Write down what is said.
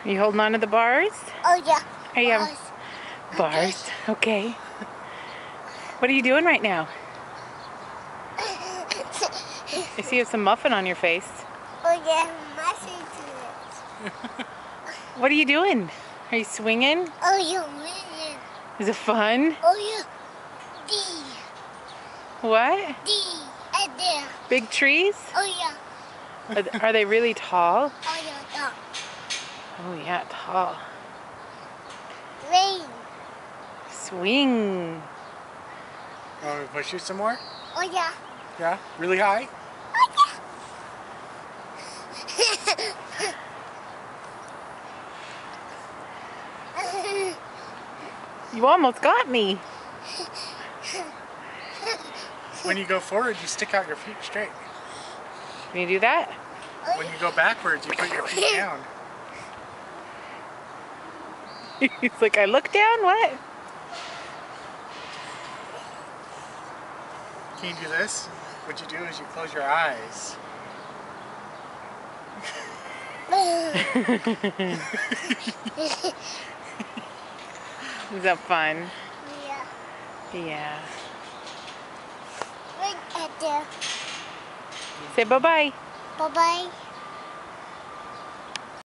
Are you holding on to the bars? Oh yeah. Are you having bars? Okay. What are you doing right now? I see you have some muffin on your face. Oh yeah, muffin to it. What are you doing? Are you swinging? Oh yeah, winning. Is it fun? Oh yeah. D. What? D. And there. Big trees? Oh yeah. Are they really tall? Oh yeah, yeah. Oh yeah, tall. Rain. Swing. Want me to push you some more? Oh yeah. Yeah? Really high? You almost got me. When you go forward, you stick out your feet straight. Can you do that? When you go backwards, you put your feet down. He's like, I look down? What? Can you do this? What you do is you close your eyes. Is that fun? Yeah. Yeah. Right at there. Say bye-bye. Bye bye.